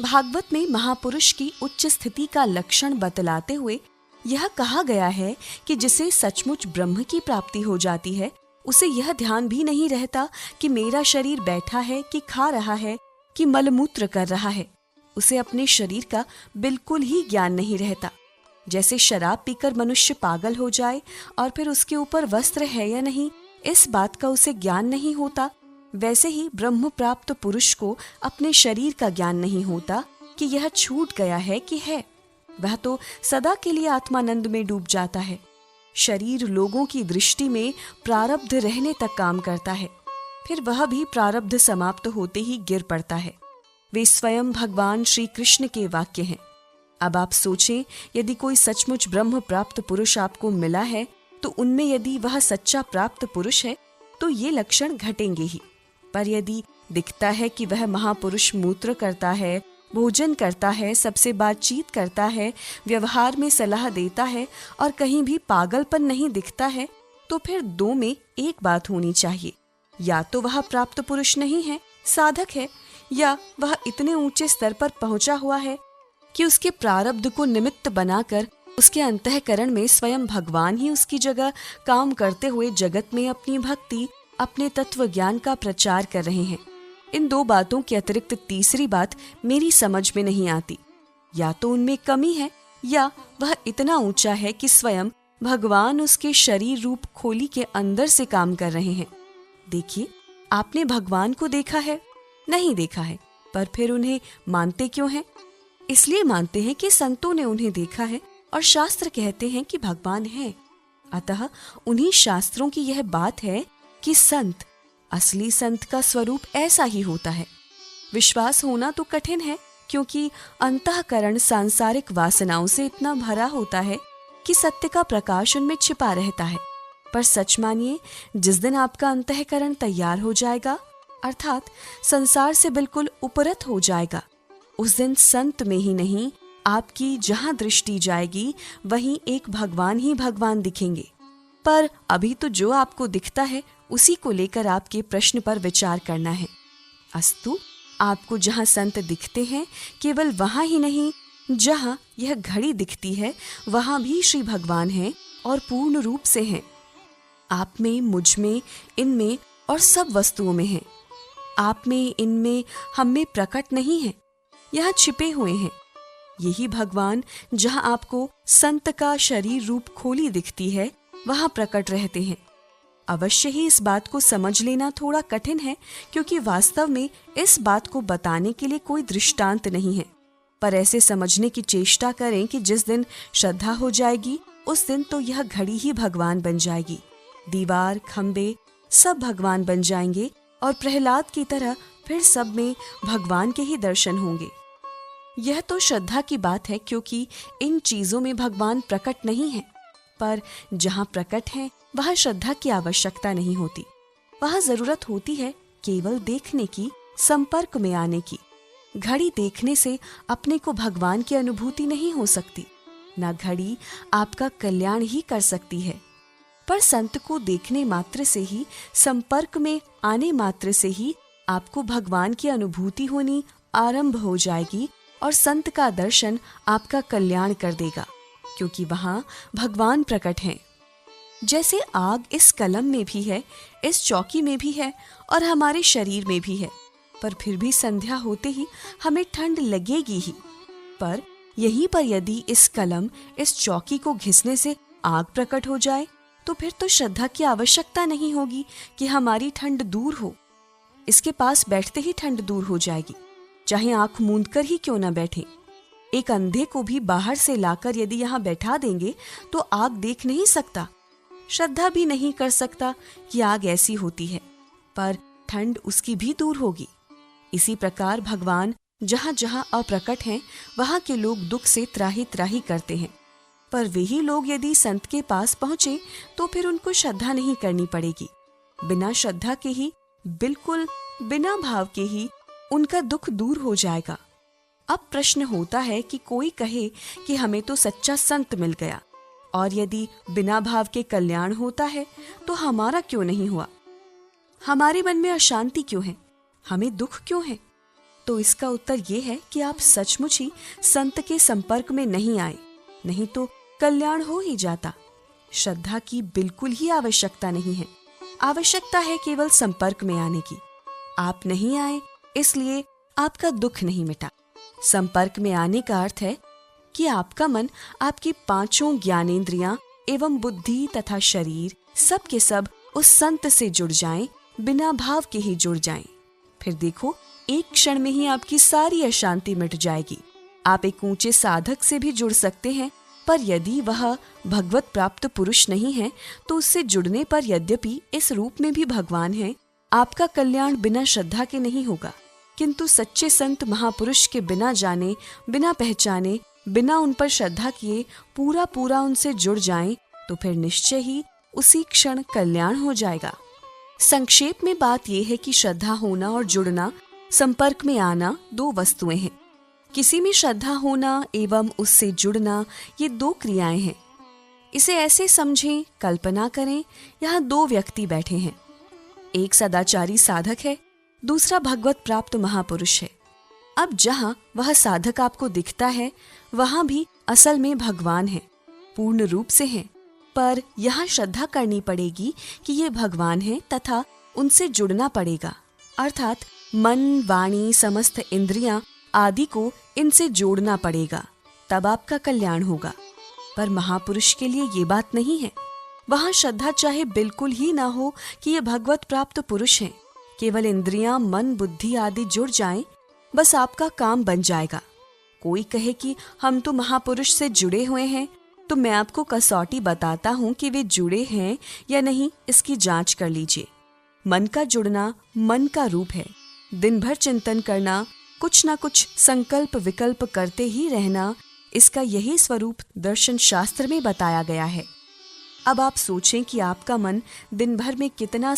भागवत में महापुरुष की उच्च स्थिति का लक्षण बतलाते हुए यह कहा गया है कि जिसे सचमुच ब्रह्म की प्राप्ति हो जाती है, उसे यह ध्यान भी नहीं रहता कि मेरा शरीर बैठा है कि खा रहा है कि मलमूत्र कर रहा है। उसे अपने शरीर का बिल्कुल ही ज्ञान नहीं रहता। जैसे शराब पीकर मनुष्य पागल हो जाए और फिर उसके ऊपर वस्त्र है या नहीं, इस बात का उसे ज्ञान नहीं होता, वैसे ही ब्रह्म प्राप्त पुरुष को अपने शरीर का ज्ञान नहीं होता कि यह छूट गया है कि है। वह तो सदा के लिए आत्मानंद में डूब जाता है। शरीर लोगों की दृष्टि में प्रारब्ध रहने तक काम करता है, फिर वह भी प्रारब्ध समाप्त होते ही गिर पड़ता है। वे स्वयं भगवान श्री कृष्ण के वाक्य हैं। अब आप सोचें, यदि कोई सचमुच ब्रह्म प्राप्त पुरुष आपको मिला है तो उनमें यदि वह सच्चा प्राप्त पुरुष है तो ये लक्षण घटेंगे ही। पर यदि दिखता है कि वह महापुरुष मूत्र करता है, भोजन करता है, सबसे बातचीत करता है, व्यवहार में सलाह देता है और कहीं भी पागलपन नहीं दिखता है, तो फिर दो में एक बात होनी चाहिए। या तो वह प्राप्त पुरुष नहीं है, साधक है, या वह इतने ऊंचे स्तर पर पहुंचा हुआ है कि उसके प्रारब्ध को निमित्त बनाकर उसके अंतःकरण में स्वयं भगवान ही उसकी जगह काम करते हुए जगत में अपनी भक्ति, अपने तत्व ज्ञान का प्रचार कर रहे हैं। इन दो बातों के अतिरिक्त तीसरी बात मेरी समझ में नहीं आती। या तो उनमें कमी है या वह इतना ऊंचा है कि स्वयं भगवान उसके शरीर रूप खोली के अंदर से काम कर रहे हैं। देखिए, आपने भगवान को देखा है? नहीं देखा है, पर फिर उन्हें मानते क्यों हैं? इसलिए मानते हैं कि संतों ने उन्हें देखा है और शास्त्र कहते हैं कि भगवान है। अतः उन्हीं शास्त्रों की यह बात है कि संत, असली संत का स्वरूप ऐसा ही होता है। विश्वास होना तो कठिन है, क्योंकि अंतःकरण सांसारिक वासनाओं से इतना भरा होता है कि सत्य का प्रकाश उनमें छिपा रहता है। पर सच मानिए, जिस दिन आपका अंतःकरण तैयार हो जाएगा, अर्थात संसार से बिल्कुल उपरत हो जाएगा, उस दिन संत में ही नहीं, आपकी जहां दृष्टि जाएगी वहीं एक भगवान ही भगवान दिखेंगे। पर अभी तो जो आपको दिखता है उसी को लेकर आपके प्रश्न पर विचार करना है। अस्तु, आपको जहां संत दिखते हैं, केवल वहां ही नहीं, जहां यह घड़ी दिखती है वहां भी श्री भगवान हैं और पूर्ण रूप से हैं। आप में, मुझ में, इनमें और सब वस्तुओं में हैं। आप में, इनमें, हम में प्रकट नहीं है, यहाँ छिपे हुए हैं। यही भगवान जहां आपको संत का शरीर रूप खोली दिखती है, वहां प्रकट रहते हैं। अवश्य ही इस बात को समझ लेना थोड़ा कठिन है, क्योंकि वास्तव में इस बात को बताने के लिए कोई दृष्टांत नहीं है। पर ऐसे समझने की चेष्टा करें कि जिस दिन श्रद्धा हो जाएगी, उस दिन तो यह घड़ी ही भगवान बन जाएगी। दीवार, खंबे सब भगवान बन जाएंगे और प्रहलाद की तरह फिर सब में भगवान के ही दर्शन होंगे। यह तो श्रद्धा की बात है, क्योंकि इन चीजों में भगवान प्रकट नहीं है। पर जहाँ प्रकट है वहाँ श्रद्धा की आवश्यकता नहीं होती। वहाँ जरूरत होती है केवल देखने की, संपर्क में आने की। घड़ी देखने से अपने को भगवान की अनुभूति नहीं हो सकती, न घड़ी आपका कल्याण ही कर सकती है। पर संत को देखने मात्र से ही, संपर्क में आने मात्र से ही आपको भगवान की अनुभूति होनी आरंभ हो जाएगी और संत का दर्शन आपका कल्याण कर देगा, क्योंकि वहाँ भगवान प्रकट हैं। जैसे आग इस कलम में भी है, इस चौकी में भी है और हमारे शरीर में भी है, पर फिर भी संध्या होते ही हमें ठंड लगेगी ही। पर यहीं पर यदि इस कलम, इस चौकी को घिसने से आग प्रकट हो जाए, तो फिर तो श्रद्धा की आवश्यकता नहीं होगी कि हमारी ठंड दूर हो। इसके पास बैठते ही ठंड दूर हो जाएगी, चाहे आंख मूंद कर ही क्यों न बैठे। एक अंधे को भी बाहर से लाकर यदि यहाँ बैठा देंगे तो आग देख नहीं सकता, श्रद्धा भी नहीं कर सकता कि आग ऐसी होती है, पर ठंड उसकी भी दूर होगी। इसी प्रकार भगवान जहाँ जहाँ अप्रकट हैं, वहाँ के लोग दुख से त्राही त्राही करते हैं। पर वही लोग यदि संत के पास पहुँचे तो फिर उनको श्रद्धा नहीं करनी पड़ेगी। बिना श्रद्धा के ही, बिल्कुल बिना भाव के ही उनका दुख दूर हो जाएगा। अब प्रश्न होता है कि कोई कहे कि हमें तो सच्चा संत मिल गया, और यदि बिना भाव के कल्याण होता है तो हमारा क्यों नहीं हुआ? हमारे मन में अशांति क्यों है? हमें दुख क्यों है? तो इसका उत्तर ये है कि आप सचमुच ही संत के संपर्क में नहीं आए, नहीं तो कल्याण हो ही जाता। श्रद्धा की बिल्कुल ही आवश्यकता नहीं है, आवश्यकता है केवल संपर्क में आने की। आप नहीं आए इसलिए आपका दुख नहीं मिटा। संपर्क में आने का अर्थ है कि आपका मन, आपकी पांचों ज्ञानेंद्रियां एवं बुद्धि तथा शरीर सब के सब उस संत से जुड़ जाएं, बिना भाव के ही जुड़ जाएं। फिर देखो, एक क्षण में ही आपकी सारी अशांति मिट जाएगी। आप एक ऊंचे साधक से भी जुड़ सकते हैं, पर यदि वह भगवत प्राप्त पुरुष नहीं है तो उससे जुड़ने पर यद्यपि इस रूप में भी भगवान है, आपका कल्याण बिना श्रद्धा के नहीं होगा। किंतु सच्चे संत महापुरुष के बिना जाने, बिना पहचाने, बिना उन पर श्रद्धा किए पूरा पूरा उनसे जुड़ जाएं, तो फिर निश्चय ही उसी क्षण कल्याण हो जाएगा। संक्षेप में बात यह है कि श्रद्धा होना और जुड़ना, संपर्क में आना दो वस्तुएं हैं। किसी में श्रद्धा होना एवं उससे जुड़ना, ये दो क्रियाएं हैं। इसे ऐसे समझें, कल्पना करें, यहाँ दो व्यक्ति बैठे हैं। एक सदाचारी साधक है, दूसरा भगवत प्राप्त महापुरुष है। अब जहाँ वह साधक आपको दिखता है, वहाँ भी असल में भगवान है, पूर्ण रूप से है। पर यहाँ श्रद्धा करनी पड़ेगी कि ये भगवान है तथा उनसे जुड़ना पड़ेगा, अर्थात मन, वाणी, समस्त इंद्रियां आदि को इनसे जोड़ना पड़ेगा, तब आपका कल्याण होगा। पर महापुरुष के लिए ये बात नहीं है। वहाँ श्रद्धा चाहे बिल्कुल ही ना हो कि ये भगवत प्राप्त पुरुष हैं, केवल इंद्रियां, मन, बुद्धि आदि जुड़ जाएं, बस आपका काम बन जाएगा। कोई कहे कि हम तो महापुरुष से जुड़े हुए हैं, तो मैं आपको कसौटी बताता हूँ कि वे जुड़े हैं या नहीं, इसकी जांच कर लीजिए। मन का जुड़ना मन का रूप है। दिन भर चिंतन करना, कुछ ना कुछ संकल्प विकल्प करते ही रहना, इसका यही स्वरूप दर्शन शास्त्र में बताया गया है। अब आप सोचें कि आपका मन दिन भर में कितना